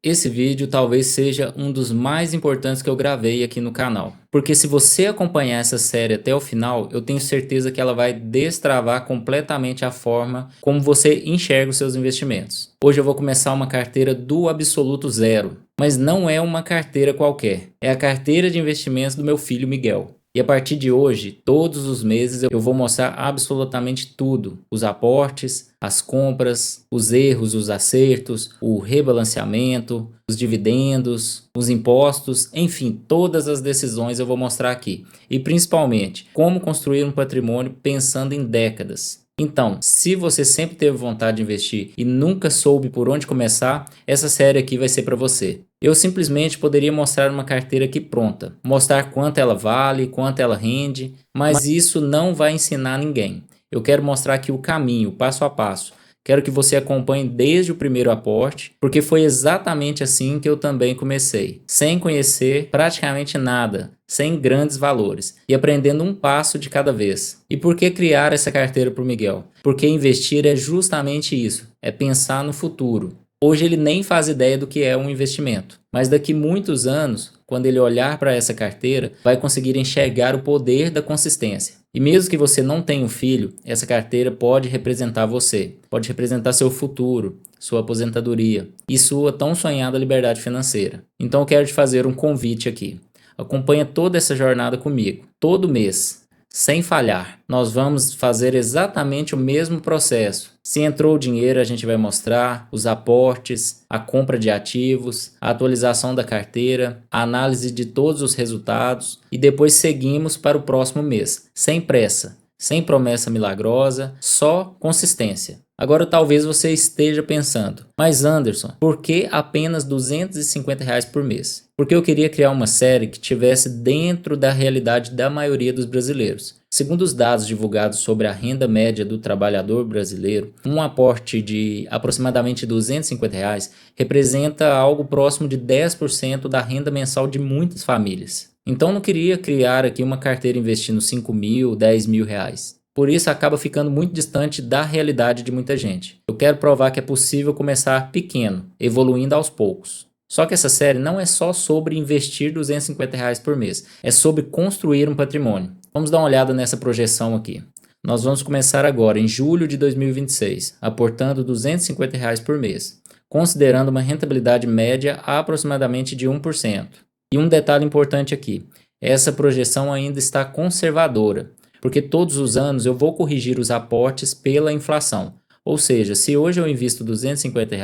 Esse vídeo talvez seja um dos mais importantes que eu gravei aqui no canal, porque se você acompanhar essa série até o final, eu tenho certeza que ela vai destravar completamente a forma como você enxerga os seus investimentos. Hoje eu vou começar uma carteira do absoluto zero, mas não é uma carteira qualquer, é a carteira de investimentos do meu filho Miguel. E a partir de hoje, todos os meses eu vou mostrar absolutamente tudo: os aportes, as compras, os erros, os acertos, o rebalanceamento, os dividendos, os impostos, enfim, todas as decisões eu vou mostrar aqui. E principalmente, como construir um patrimônio pensando em décadas. Então, se você sempre teve vontade de investir e nunca soube por onde começar, essa série aqui vai ser para você. Eu simplesmente poderia mostrar uma carteira aqui pronta, mostrar quanto ela vale, quanto ela rende, mas isso não vai ensinar ninguém. Eu quero mostrar aqui o caminho, passo a passo. Quero que você acompanhe desde o primeiro aporte, porque foi exatamente assim que eu também comecei, sem conhecer praticamente nada, sem grandes valores e aprendendo um passo de cada vez. E por que criar essa carteira para o Miguel? Porque investir é justamente isso, é pensar no futuro. Hoje ele nem faz ideia do que é um investimento, mas daqui muitos anos, quando ele olhar para essa carteira, vai conseguir enxergar o poder da consistência. E mesmo que você não tenha um filho, essa carteira pode representar você, pode representar seu futuro, sua aposentadoria e sua tão sonhada liberdade financeira. Então eu quero te fazer um convite aqui. Acompanha toda essa jornada comigo, todo mês, sem falhar. Nós vamos fazer exatamente o mesmo processo. Se entrou o dinheiro, a gente vai mostrar os aportes, a compra de ativos, a atualização da carteira, a análise de todos os resultados e depois seguimos para o próximo mês, sem pressa, sem promessa milagrosa, só consistência. Agora talvez você esteja pensando, mas Anderson, por que apenas R$ 250 por mês? Porque eu queria criar uma série que tivesse dentro da realidade da maioria dos brasileiros. Segundo os dados divulgados sobre a renda média do trabalhador brasileiro, um aporte de aproximadamente R$ 250 representa algo próximo de 10% da renda mensal de muitas famílias. Então não queria criar aqui uma carteira investindo 5 mil, 10 mil reais. Por isso acaba ficando muito distante da realidade de muita gente. Eu quero provar que é possível começar pequeno, evoluindo aos poucos. Só que essa série não é só sobre investir R$ 250 por mês, é sobre construir um patrimônio. Vamos dar uma olhada nessa projeção aqui. Nós vamos começar agora, em julho de 2026, aportando R$ 250 por mês, considerando uma rentabilidade média aproximadamente de 1%. E um detalhe importante aqui, essa projeção ainda está conservadora, porque todos os anos eu vou corrigir os aportes pela inflação. Ou seja, se hoje eu invisto R$ 250,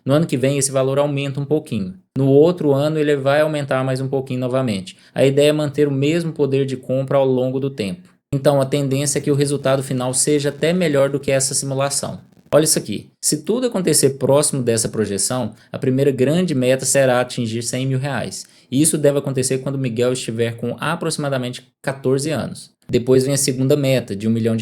no ano que vem esse valor aumenta um pouquinho. No outro ano ele vai aumentar mais um pouquinho novamente. A ideia é manter o mesmo poder de compra ao longo do tempo. Então a tendência é que o resultado final seja até melhor do que essa simulação. Olha isso aqui, se tudo acontecer próximo dessa projeção, a primeira grande meta será atingir R$ 100 mil. E isso deve acontecer quando Miguel estiver com aproximadamente 14 anos. Depois vem a segunda meta, de R$ 1 milhão.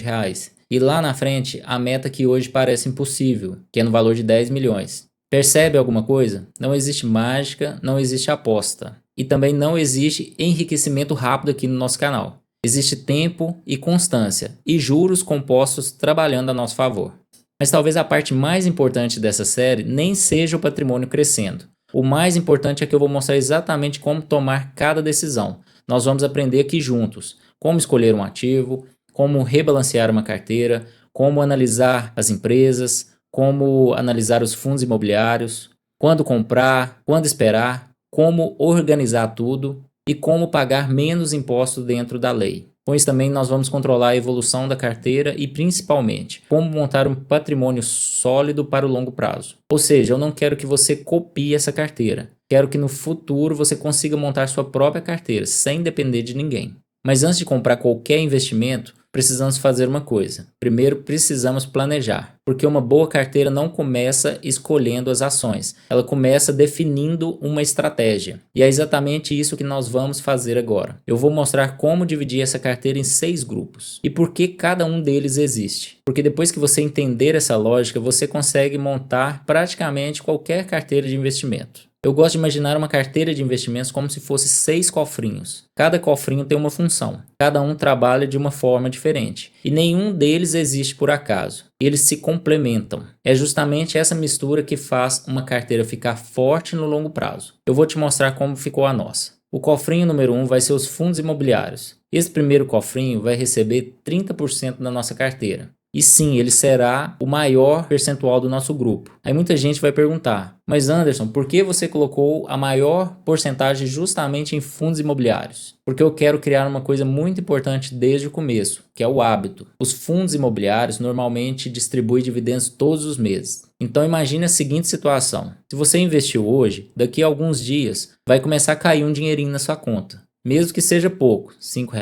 E lá na frente, a meta que hoje parece impossível, que é no valor de 10 milhões. Percebe alguma coisa? Não existe mágica, não existe aposta. E também não existe enriquecimento rápido aqui no nosso canal. Existe tempo e constância, e juros compostos trabalhando a nosso favor. Mas talvez a parte mais importante dessa série nem seja o patrimônio crescendo. O mais importante é que eu vou mostrar exatamente como tomar cada decisão. Nós vamos aprender aqui juntos como escolher um ativo, como rebalancear uma carteira, como analisar as empresas, como analisar os fundos imobiliários, quando comprar, quando esperar, como organizar tudo e como pagar menos impostos dentro da lei. Com isso também nós vamos controlar a evolução da carteira e principalmente como montar um patrimônio sólido para o longo prazo. Ou seja, eu não quero que você copie essa carteira. Quero que no futuro você consiga montar sua própria carteira sem depender de ninguém. Mas antes de comprar qualquer investimento, precisamos fazer uma coisa. Primeiro, precisamos planejar, porque uma boa carteira não começa escolhendo as ações, ela começa definindo uma estratégia. E é exatamente isso que nós vamos fazer agora. Eu vou mostrar como dividir essa carteira em 6 grupos e por que cada um deles existe. Porque depois que você entender essa lógica, você consegue montar praticamente qualquer carteira de investimento. Eu gosto de imaginar uma carteira de investimentos como se fosse 6 cofrinhos. Cada cofrinho tem uma função. Cada um trabalha de uma forma diferente. E nenhum deles existe por acaso. eles se complementam. É justamente essa mistura que faz uma carteira ficar forte no longo prazo. Eu vou te mostrar como ficou a nossa. O cofrinho número 1 vai ser os fundos imobiliários. Esse primeiro cofrinho vai receber 30% da nossa carteira. E sim, ele será o maior percentual do nosso grupo. Aí muita gente vai perguntar, mas Anderson, por que você colocou a maior porcentagem justamente em fundos imobiliários? Porque eu quero criar uma coisa muito importante desde o começo, que é o hábito. Os fundos imobiliários normalmente distribuem dividendos todos os meses. Então imagine a seguinte situação. Se você investiu hoje, daqui a alguns dias vai começar a cair um dinheirinho na sua conta. Mesmo que seja pouco, R$ 5, R$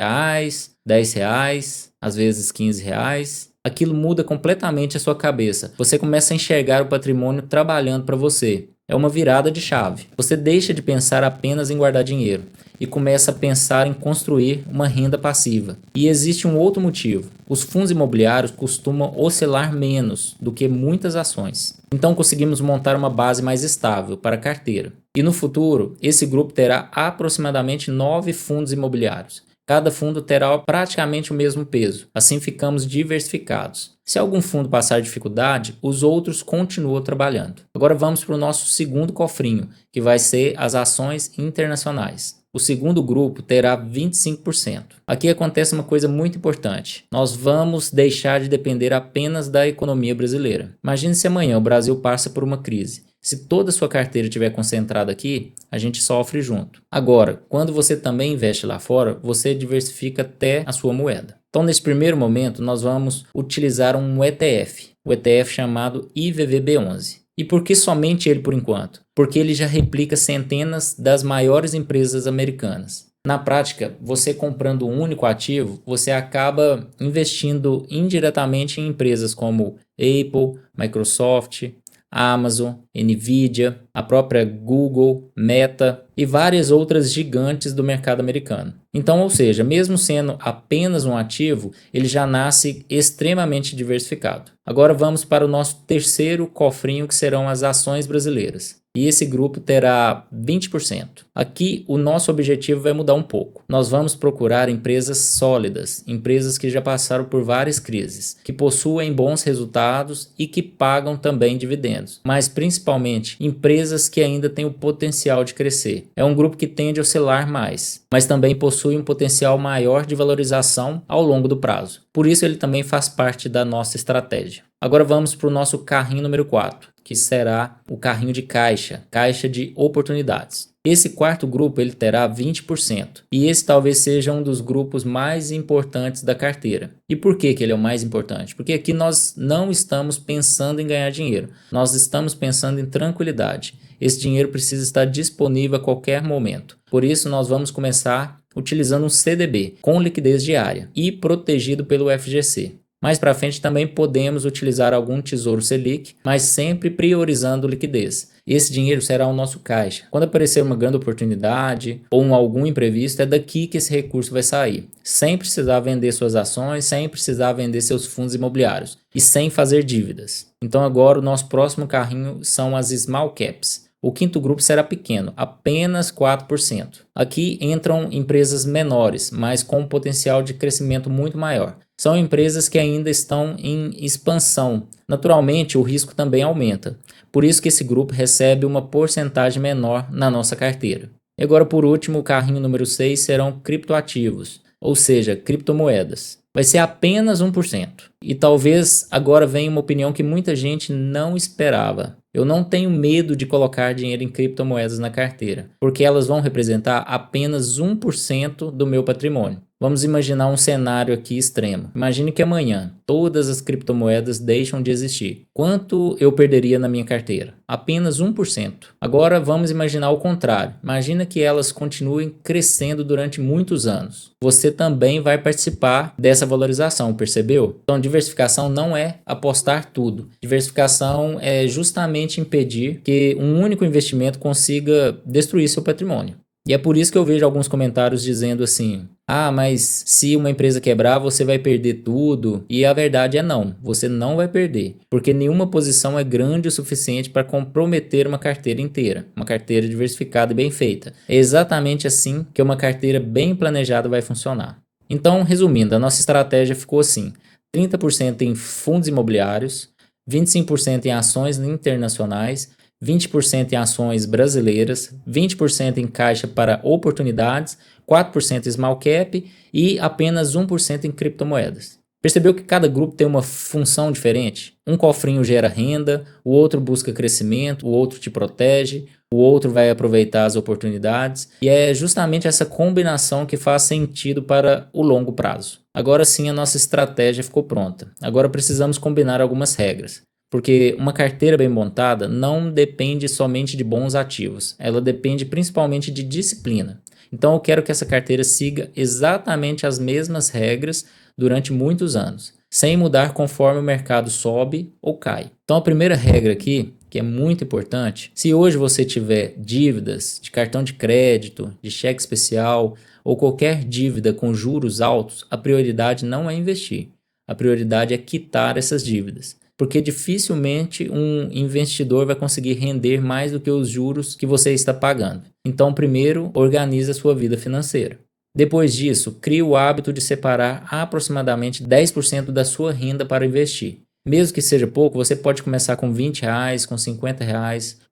10, às vezes R$ 15. Aquilo muda completamente a sua cabeça. Você começa a enxergar o patrimônio trabalhando para você. É uma virada de chave. Você deixa de pensar apenas em guardar dinheiro e começa a pensar em construir uma renda passiva. E existe um outro motivo. Os fundos imobiliários costumam oscilar menos do que muitas ações. Então conseguimos montar uma base mais estável para a carteira. E no futuro, esse grupo terá aproximadamente 9 fundos imobiliários. Cada fundo terá praticamente o mesmo peso, assim ficamos diversificados. Se algum fundo passar dificuldade, os outros continuam trabalhando. Agora vamos para o nosso segundo cofrinho, que vai ser as ações internacionais. O segundo grupo terá 25%. Aqui acontece uma coisa muito importante. Nós vamos deixar de depender apenas da economia brasileira. Imagine se amanhã o Brasil passa por uma crise. Se toda a sua carteira estiver concentrada aqui, a gente sofre junto. Agora, quando você também investe lá fora, você diversifica até a sua moeda. Então, nesse primeiro momento, nós vamos utilizar um ETF, o ETF chamado IVVB11. E por que somente ele por enquanto? Porque ele já replica centenas das maiores empresas americanas. Na prática, você comprando um único ativo, você acaba investindo indiretamente em empresas como Apple, Microsoft, Amazon, Nvidia, a própria Google, Meta e várias outras gigantes do mercado americano. Então, ou seja, mesmo sendo apenas um ativo, ele já nasce extremamente diversificado. Agora vamos para o nosso terceiro cofrinho, que serão as ações brasileiras. E esse grupo terá 20%. Aqui o nosso objetivo vai mudar um pouco. Nós vamos procurar empresas sólidas, empresas que já passaram por várias crises, que possuem bons resultados e que pagam também dividendos, mas principalmente empresas que ainda têm o potencial de crescer. É um grupo que tende a oscilar mais, mas também possui um potencial maior de valorização ao longo do prazo. Por isso ele também faz parte da nossa estratégia. Agora vamos para o nosso carrinho número 4, que será o carrinho de caixa de oportunidades. Esse quarto grupo ele terá 20% e esse talvez seja um dos grupos mais importantes da carteira. E por que ele é o mais importante? Porque aqui nós não estamos pensando em ganhar dinheiro, nós estamos pensando em tranquilidade. Esse dinheiro precisa estar disponível a qualquer momento. Por isso nós vamos começar utilizando um CDB com liquidez diária e protegido pelo FGC. Mais para frente também podemos utilizar algum Tesouro Selic, mas sempre priorizando liquidez. Esse dinheiro será o nosso caixa. Quando aparecer uma grande oportunidade ou algum imprevisto, é daqui que esse recurso vai sair. Sem precisar vender suas ações, sem precisar vender seus fundos imobiliários e sem fazer dívidas. Então agora o nosso próximo carrinho são as Small Caps. O quinto grupo será pequeno, apenas 4%. Aqui entram empresas menores, mas com um potencial de crescimento muito maior. São empresas que ainda estão em expansão. Naturalmente, o risco também aumenta. Por isso que esse grupo recebe uma porcentagem menor na nossa carteira. E agora, por último, o carrinho número 6 serão criptoativos, ou seja, criptomoedas. Vai ser apenas 1%. E talvez agora venha uma opinião que muita gente não esperava. Eu não tenho medo de colocar dinheiro em criptomoedas na carteira, porque elas vão representar apenas 1% do meu patrimônio. Vamos imaginar um cenário aqui extremo. Imagine que amanhã todas as criptomoedas deixam de existir. Quanto eu perderia na minha carteira? Apenas 1%. Agora vamos imaginar o contrário. Imagina que elas continuem crescendo durante muitos anos. Você também vai participar dessa valorização, percebeu? Então diversificação não é apostar tudo. Diversificação é justamente impedir que um único investimento consiga destruir seu patrimônio. E é por isso que eu vejo alguns comentários dizendo assim: ah, mas se uma empresa quebrar, você vai perder tudo. E a verdade é não, você não vai perder. Porque nenhuma posição é grande o suficiente para comprometer uma carteira inteira. Uma carteira diversificada e bem feita. É exatamente assim que uma carteira bem planejada vai funcionar. Então, resumindo, a nossa estratégia ficou assim: 30% em fundos imobiliários, 25% em ações internacionais, 20% em ações brasileiras, 20% em caixa para oportunidades, 4% em small cap e apenas 1% em criptomoedas. Percebeu que cada grupo tem uma função diferente? Um cofrinho gera renda, o outro busca crescimento, o outro te protege, o outro vai aproveitar as oportunidades, e é justamente essa combinação que faz sentido para o longo prazo. Agora sim a nossa estratégia ficou pronta. Agora precisamos combinar algumas regras. Porque uma carteira bem montada não depende somente de bons ativos, ela depende principalmente de disciplina. Então eu quero que essa carteira siga exatamente as mesmas regras durante muitos anos, sem mudar conforme o mercado sobe ou cai. Então a primeira regra aqui, que é muito importante, se hoje você tiver dívidas de cartão de crédito, de cheque especial ou qualquer dívida com juros altos, a prioridade não é investir, a prioridade é quitar essas dívidas. Porque dificilmente um investidor vai conseguir render mais do que os juros que você está pagando. Então, primeiro, organize a sua vida financeira. Depois disso, crie o hábito de separar aproximadamente 10% da sua renda para investir. Mesmo que seja pouco, você pode começar com R$ 20, com R$ 50,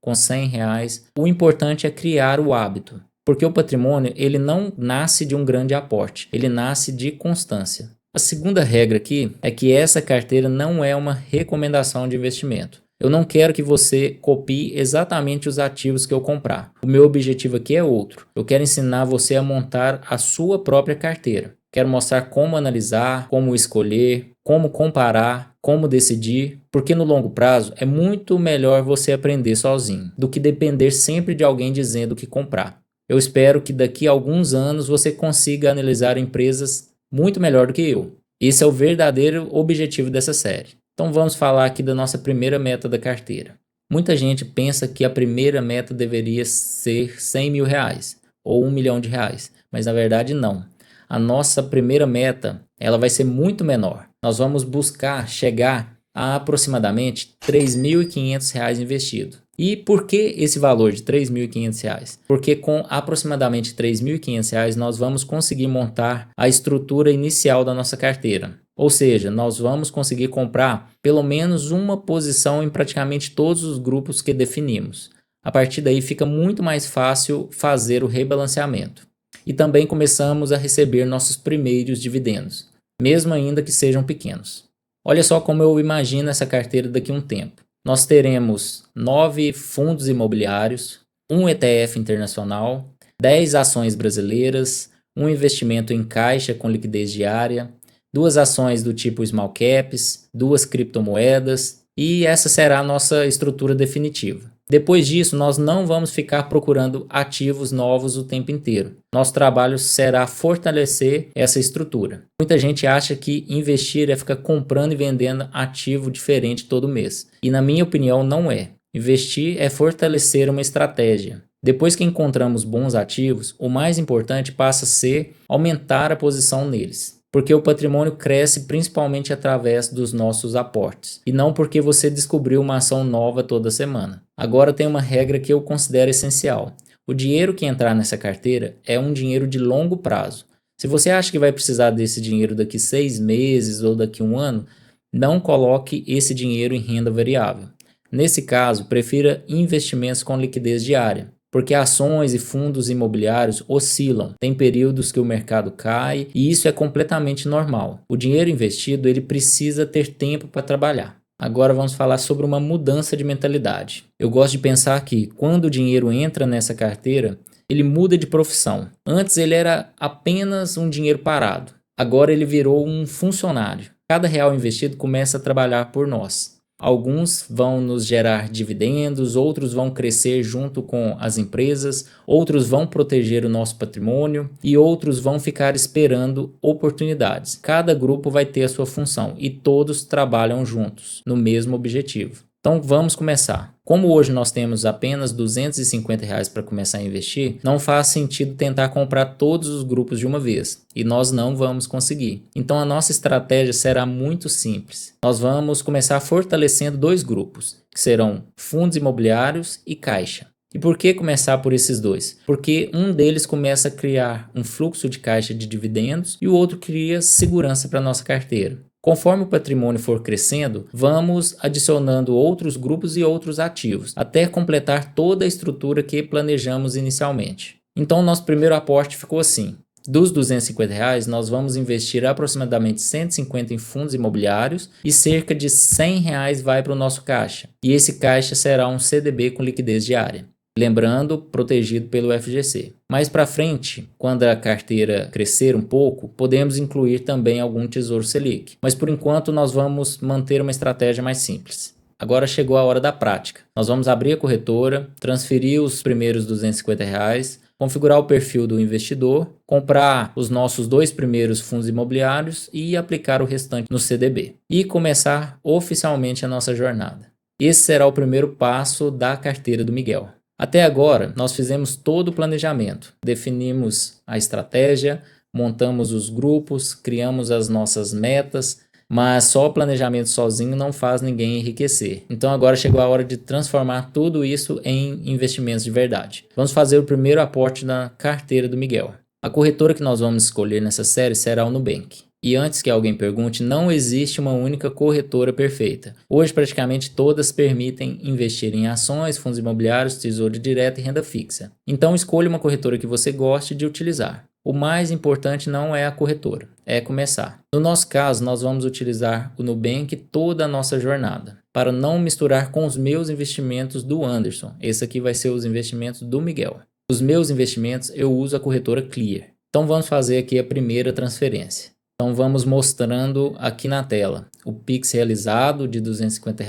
com R$ 100. O importante é criar o hábito. Porque o patrimônio ele não nasce de um grande aporte, ele nasce de constância. A segunda regra aqui é que essa carteira não é uma recomendação de investimento. Eu não quero que você copie exatamente os ativos que eu comprar. O meu objetivo aqui é outro. Eu quero ensinar você a montar a sua própria carteira. Quero mostrar como analisar, como escolher, como comparar, como decidir, porque no longo prazo é muito melhor você aprender sozinho do que depender sempre de alguém dizendo o que comprar. Eu espero que daqui a alguns anos você consiga analisar empresas muito melhor do que eu. Esse é o verdadeiro objetivo dessa série. Então vamos falar aqui da nossa primeira meta da carteira. Muita gente pensa que a primeira meta deveria ser R$ 100.000 ou R$ 1 milhão, mas na verdade não. A nossa primeira meta ela vai ser muito menor. Nós vamos buscar chegar a aproximadamente R$ 3.500 investido. E por que esse valor de R$ 3.500? Porque com aproximadamente R$ 3.500 nós vamos conseguir montar a estrutura inicial da nossa carteira. Ou seja, nós vamos conseguir comprar pelo menos uma posição em praticamente todos os grupos que definimos. A partir daí fica muito mais fácil fazer o rebalanceamento. E também começamos a receber nossos primeiros dividendos, mesmo ainda que sejam pequenos. Olha só como eu imagino essa carteira daqui a um tempo. Nós teremos 9 fundos imobiliários, um ETF internacional, 10 ações brasileiras, um investimento em caixa com liquidez diária, 2 ações do tipo small caps, 2 criptomoedas e essa será a nossa estrutura definitiva. Depois disso, nós não vamos ficar procurando ativos novos o tempo inteiro. Nosso trabalho será fortalecer essa estrutura. Muita gente acha que investir é ficar comprando e vendendo ativo diferente todo mês. E na minha opinião, não é. Investir é fortalecer uma estratégia. Depois que encontramos bons ativos, o mais importante passa a ser aumentar a posição neles. Porque o patrimônio cresce principalmente através dos nossos aportes, e não porque você descobriu uma ação nova toda semana. Agora tem uma regra que eu considero essencial. O dinheiro que entrar nessa carteira é um dinheiro de longo prazo. Se você acha que vai precisar desse dinheiro daqui 6 meses ou daqui a um ano, não coloque esse dinheiro em renda variável. Nesse caso, prefira investimentos com liquidez diária. Porque ações e fundos imobiliários oscilam, tem períodos que o mercado cai e isso é completamente normal. O dinheiro investido ele precisa ter tempo para trabalhar. Agora vamos falar sobre uma mudança de mentalidade. Eu gosto de pensar que quando o dinheiro entra nessa carteira, ele muda de profissão. Antes ele era apenas um dinheiro parado, agora ele virou um funcionário. Cada real investido começa a trabalhar por nós. Alguns vão nos gerar dividendos, outros vão crescer junto com as empresas, outros vão proteger o nosso patrimônio e outros vão ficar esperando oportunidades. Cada grupo vai ter a sua função e todos trabalham juntos no mesmo objetivo. Então vamos começar. Como hoje nós temos apenas R$ 250 para começar a investir, não faz sentido tentar comprar todos os grupos de uma vez e nós não vamos conseguir. Então a nossa estratégia será muito simples. Nós vamos começar fortalecendo 2 grupos, que serão fundos imobiliários e caixa. E por que começar por esses 2? Porque um deles começa a criar um fluxo de caixa de dividendos e o outro cria segurança para a nossa carteira. Conforme o patrimônio for crescendo, vamos adicionando outros grupos e outros ativos, até completar toda a estrutura que planejamos inicialmente. Então, nosso primeiro aporte ficou assim. Dos R$ 250, nós vamos investir aproximadamente 150 em fundos imobiliários e cerca de R$ 100 vai para o nosso caixa. E esse caixa será um CDB com liquidez diária. Lembrando, protegido pelo FGC. Mais para frente, quando a carteira crescer um pouco, podemos incluir também algum Tesouro Selic. Mas por enquanto nós vamos manter uma estratégia mais simples. Agora chegou a hora da prática. Nós vamos abrir a corretora, transferir os primeiros R$ 250, configurar o perfil do investidor, comprar os nossos 2 primeiros fundos imobiliários e aplicar o restante no CDB. E começar oficialmente a nossa jornada. Esse será o primeiro passo da carteira do Miguel. Até agora, nós fizemos todo o planejamento, definimos a estratégia, montamos os grupos, criamos as nossas metas, mas só o planejamento sozinho não faz ninguém enriquecer. Então agora chegou a hora de transformar tudo isso em investimentos de verdade. Vamos fazer o primeiro aporte na carteira do Miguel. A corretora que nós vamos escolher nessa série será o Nubank. E antes que alguém pergunte, não existe uma única corretora perfeita. Hoje praticamente todas permitem investir em ações, fundos imobiliários, tesouro direto e renda fixa. Então escolha uma corretora que você goste de utilizar. O mais importante não é a corretora, é começar. No nosso caso, nós vamos utilizar o Nubank toda a nossa jornada, para não misturar com os meus investimentos do Anderson. Esse aqui vai ser os investimentos do Miguel. Os meus investimentos eu uso a corretora Clear. Então vamos fazer aqui a primeira transferência. Então vamos mostrando aqui na tela o Pix realizado de R$ 250,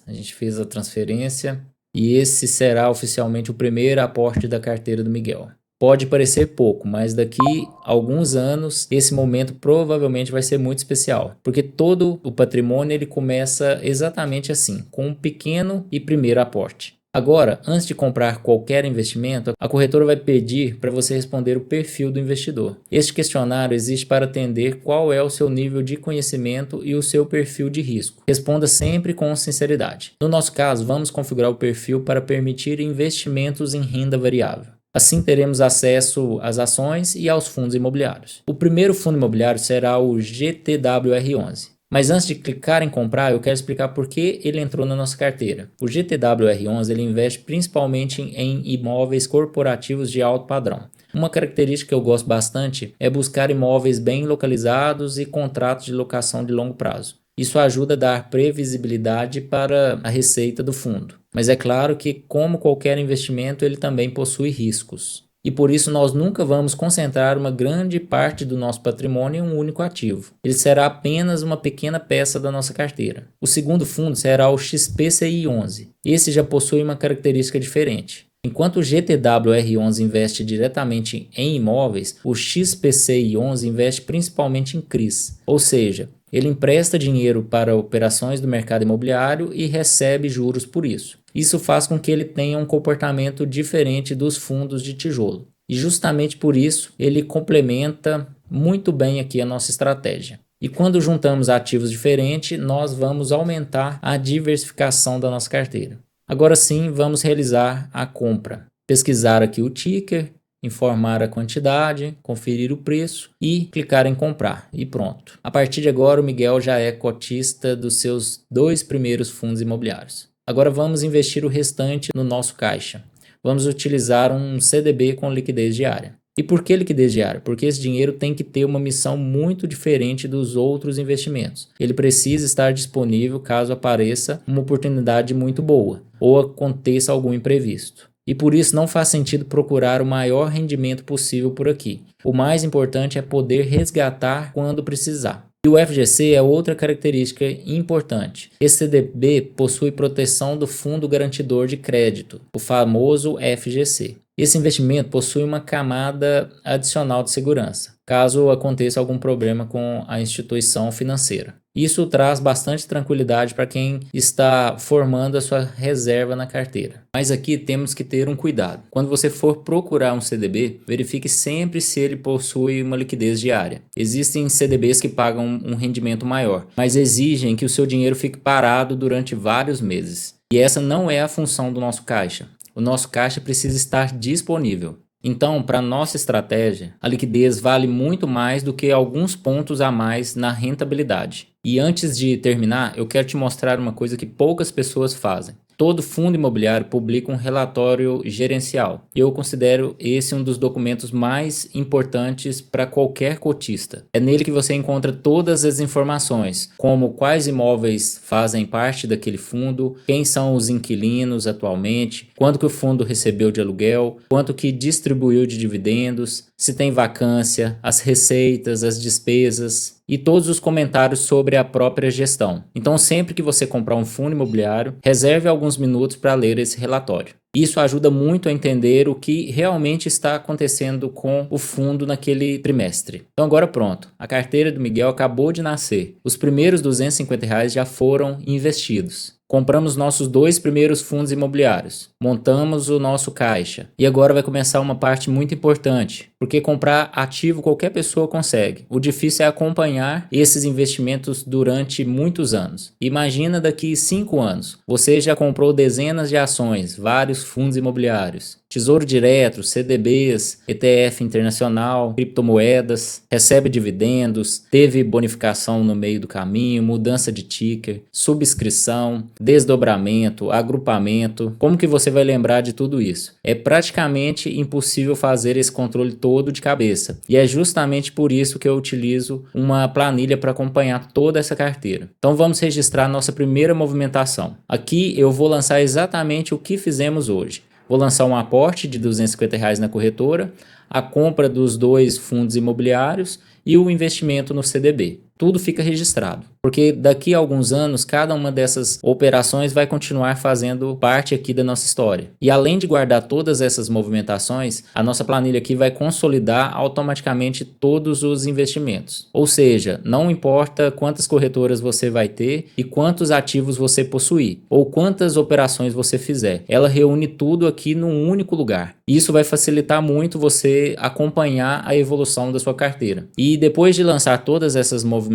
a gente fez a transferência e esse será oficialmente o primeiro aporte da carteira do Miguel. Pode parecer pouco, mas daqui a alguns anos esse momento provavelmente vai ser muito especial, porque todo o patrimônio ele começa exatamente assim, com um pequeno e primeiro aporte. Agora, antes de comprar qualquer investimento, a corretora vai pedir para você responder o perfil do investidor. Este questionário existe para atender qual é o seu nível de conhecimento e o seu perfil de risco. Responda sempre com sinceridade. No nosso caso, vamos configurar o perfil para permitir investimentos em renda variável. Assim teremos acesso às ações e aos fundos imobiliários. O primeiro fundo imobiliário será o GTWR11. Mas antes de clicar em comprar, eu quero explicar por que ele entrou na nossa carteira. O GTWR11 ele investe principalmente em imóveis corporativos de alto padrão. Uma característica que eu gosto bastante é buscar imóveis bem localizados e contratos de locação de longo prazo. Isso ajuda a dar previsibilidade para a receita do fundo. Mas é claro que, como qualquer investimento, ele também possui riscos. E por isso nós nunca vamos concentrar uma grande parte do nosso patrimônio em um único ativo. Ele será apenas uma pequena peça da nossa carteira. O segundo fundo será o XPCI11. Esse já possui uma característica diferente. Enquanto o GTWR11 investe diretamente em imóveis, o XPCI11 investe principalmente em CRIs, ou seja, ele empresta dinheiro para operações do mercado imobiliário e recebe juros por isso. Isso faz com que ele tenha um comportamento diferente dos fundos de tijolo. E justamente por isso ele complementa muito bem aqui a nossa estratégia. E quando juntamos ativos diferentes, nós vamos aumentar a diversificação da nossa carteira. Agora sim, vamos realizar a compra. Pesquisar aqui o ticker, informar a quantidade, conferir o preço e clicar em comprar e pronto. A partir de agora o Miguel já é cotista dos seus 2 primeiros fundos imobiliários. Agora vamos investir o restante no nosso caixa. Vamos utilizar um CDB com liquidez diária. E por que liquidez diária? Porque esse dinheiro tem que ter uma missão muito diferente dos outros investimentos. Ele precisa estar disponível caso apareça uma oportunidade muito boa ou aconteça algum imprevisto. E por isso não faz sentido procurar o maior rendimento possível por aqui. O mais importante é poder resgatar quando precisar. E o FGC é outra característica importante. Esse CDB possui proteção do Fundo Garantidor de Crédito, o famoso FGC. Esse investimento possui uma camada adicional de segurança, caso aconteça algum problema com a instituição financeira. Isso traz bastante tranquilidade para quem está formando a sua reserva na carteira. Mas aqui temos que ter um cuidado. Quando você for procurar um CDB, verifique sempre se ele possui uma liquidez diária. Existem CDBs que pagam um rendimento maior, mas exigem que o seu dinheiro fique parado durante vários meses. E essa não é a função do nosso caixa. O nosso caixa precisa estar disponível. Então, para nossa estratégia, a liquidez vale muito mais do que alguns pontos a mais na rentabilidade. E antes de terminar, eu quero te mostrar uma coisa que poucas pessoas fazem. Todo fundo imobiliário publica um relatório gerencial. Eu considero esse um dos documentos mais importantes para qualquer cotista. É nele que você encontra todas as informações, como quais imóveis fazem parte daquele fundo, quem são os inquilinos atualmente, quanto que o fundo recebeu de aluguel, quanto que distribuiu de dividendos, se tem vacância, as receitas, as despesas e todos os comentários sobre a própria gestão. Então, sempre que você comprar um fundo imobiliário, reserve alguns minutos para ler esse relatório. Isso ajuda muito a entender o que realmente está acontecendo com o fundo naquele trimestre. Então agora pronto, a carteira do Miguel acabou de nascer. Os primeiros R$ 250 já foram investidos. Compramos nossos 2 primeiros fundos imobiliários, montamos o nosso caixa e agora vai começar uma parte muito importante, porque comprar ativo qualquer pessoa consegue. O difícil é acompanhar esses investimentos durante muitos anos. Imagina daqui 5 anos, você já comprou dezenas de ações, vários fundos imobiliários, Tesouro Direto, CDBs, ETF internacional, criptomoedas, recebe dividendos, teve bonificação no meio do caminho, mudança de ticker, subscrição, desdobramento, agrupamento. Como que você vai lembrar de tudo isso? É praticamente impossível fazer esse controle todo de cabeça. E é justamente por isso que eu utilizo uma planilha para acompanhar toda essa carteira. Então vamos registrar nossa primeira movimentação. Aqui eu vou lançar exatamente o que fizemos hoje. Vou lançar um aporte de R$ 250 na corretora, a compra dos 2 fundos imobiliários e o investimento no CDB. Tudo fica registrado, porque daqui a alguns anos cada uma dessas operações vai continuar fazendo parte aqui da nossa história. E além de guardar todas essas movimentações, a nossa planilha aqui vai consolidar automaticamente todos os investimentos. Ou seja, não importa quantas corretoras você vai ter e quantos ativos você possuir, ou quantas operações você fizer, ela reúne tudo aqui num único lugar. Isso vai facilitar muito você acompanhar a evolução da sua carteira. E depois de lançar todas essas movimentações,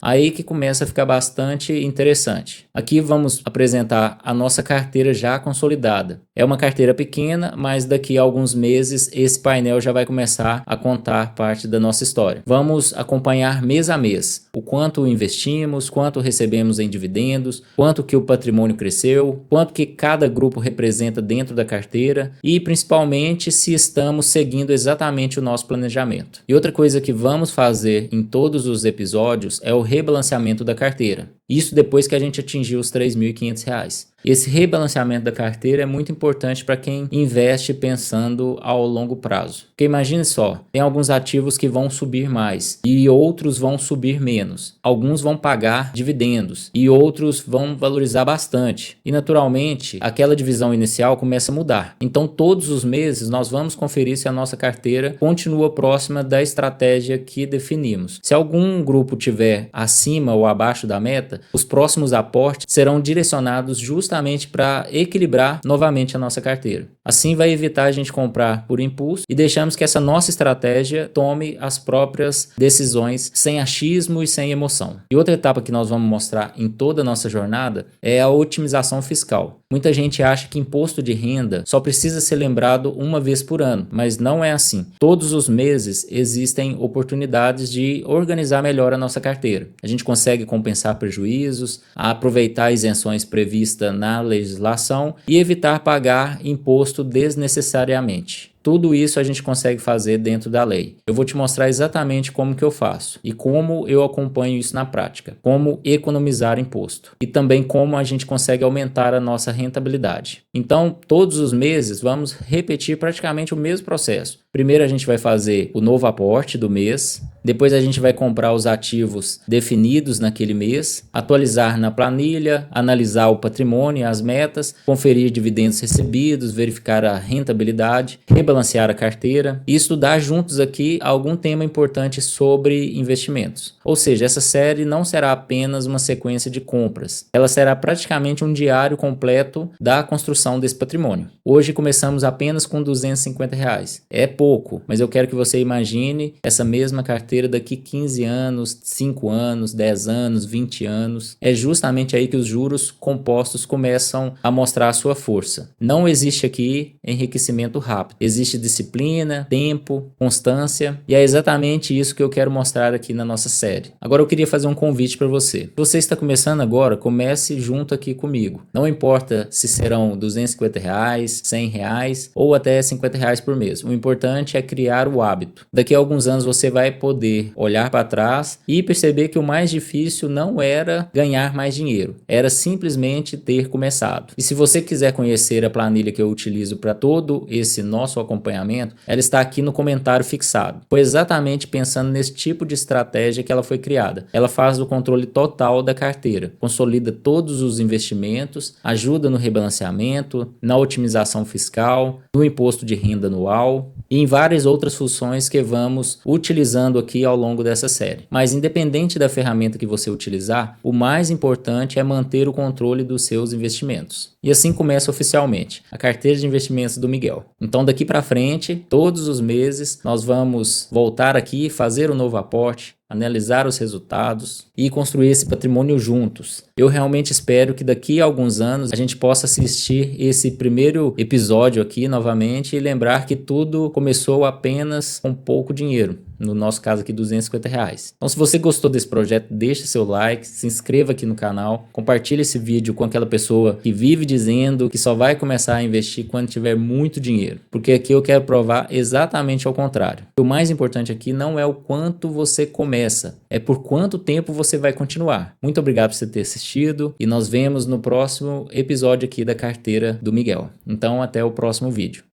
aí que começa a ficar bastante interessante. Aqui vamos apresentar a nossa carteira já consolidada. É uma carteira pequena, mas daqui a alguns meses esse painel já vai começar a contar parte da nossa história. Vamos acompanhar mês a mês o quanto investimos, quanto recebemos em dividendos, quanto que o patrimônio cresceu, quanto que cada grupo representa dentro da carteira e principalmente se estamos seguindo exatamente o nosso planejamento. E outra coisa que vamos fazer em todos os episódios é o rebalanceamento da carteira. Isso depois que a gente atingiu os R$ 3.500. Esse rebalanceamento da carteira é muito importante para quem investe pensando ao longo prazo. Porque imagine só, tem alguns ativos que vão subir mais e outros vão subir menos. Alguns vão pagar dividendos e outros vão valorizar bastante. E naturalmente, aquela divisão inicial começa a mudar. Então todos os meses nós vamos conferir se a nossa carteira continua próxima da estratégia que definimos. Se algum grupo tiver acima ou abaixo da meta, os próximos aportes serão direcionados justamente para equilibrar novamente a nossa carteira. Assim vai evitar a gente comprar por impulso e deixamos que essa nossa estratégia tome as próprias decisões sem achismo e sem emoção. E outra etapa que nós vamos mostrar em toda a nossa jornada é a otimização fiscal. Muita gente acha que imposto de renda só precisa ser lembrado uma vez por ano, mas não é assim. Todos os meses existem oportunidades de organizar melhor a nossa carteira. A gente consegue compensar prejuízos, aproveitar isenções previstas na legislação e evitar pagar imposto desnecessariamente. Tudo isso a gente consegue fazer dentro da lei. Eu vou te mostrar exatamente como que eu faço e como eu acompanho isso na prática, como economizar imposto e também como a gente consegue aumentar a nossa rentabilidade. Então, todos os meses vamos repetir praticamente o mesmo processo. Primeiro a gente vai fazer o novo aporte do mês, depois a gente vai comprar os ativos definidos naquele mês, atualizar na planilha, analisar o patrimônio e as metas, conferir dividendos recebidos, verificar a rentabilidade, rebalancear a carteira e estudar juntos aqui algum tema importante sobre investimentos. Ou seja, essa série não será apenas uma sequência de compras, ela será praticamente um diário completo da construção desse patrimônio. Hoje começamos apenas com R$ 250. É pouco, mas eu quero que você imagine essa mesma carteira carteira daqui 15 anos, 5 anos, 10 anos, 20 anos. É justamente aí que os juros compostos começam a mostrar a sua força. Não existe aqui enriquecimento rápido. Existe disciplina, tempo, constância, e é exatamente isso que eu quero mostrar aqui na nossa série. Agora eu queria fazer um convite para você. Se você está começando agora, comece junto aqui comigo. Não importa se serão R$250, R$100 ou até R$50 por mês. O importante é criar o hábito. Daqui a alguns anos você vai poder olhar para trás e perceber que o mais difícil não era ganhar mais dinheiro, era simplesmente ter começado. E se você quiser conhecer a planilha que eu utilizo para todo esse nosso acompanhamento, ela está aqui no comentário fixado. Foi exatamente pensando nesse tipo de estratégia que ela foi criada. Ela faz o controle total da carteira, consolida todos os investimentos, ajuda no rebalanceamento, na otimização fiscal, no imposto de renda anual e em várias outras funções que vamos utilizando aqui ao longo dessa série. Mas independente da ferramenta que você utilizar, o mais importante é manter o controle dos seus investimentos. E assim começa oficialmente a carteira de investimentos do Miguel. Então daqui para frente, todos os meses, nós vamos voltar aqui, fazer um novo aporte, analisar os resultados e construir esse patrimônio juntos. Eu realmente espero que daqui a alguns anos a gente possa assistir esse primeiro episódio aqui novamente e lembrar que tudo começou apenas com pouco dinheiro. No nosso caso aqui, R$250. Então se você gostou desse projeto, deixa seu like, se inscreva aqui no canal, compartilhe esse vídeo com aquela pessoa que vive dizendo que só vai começar a investir quando tiver muito dinheiro. Porque aqui eu quero provar exatamente ao contrário. O mais importante aqui não é o quanto você começa, é por quanto tempo você vai continuar. Muito obrigado por você ter assistido e nós vemos no próximo episódio aqui da carteira do Miguel. Então até o próximo vídeo.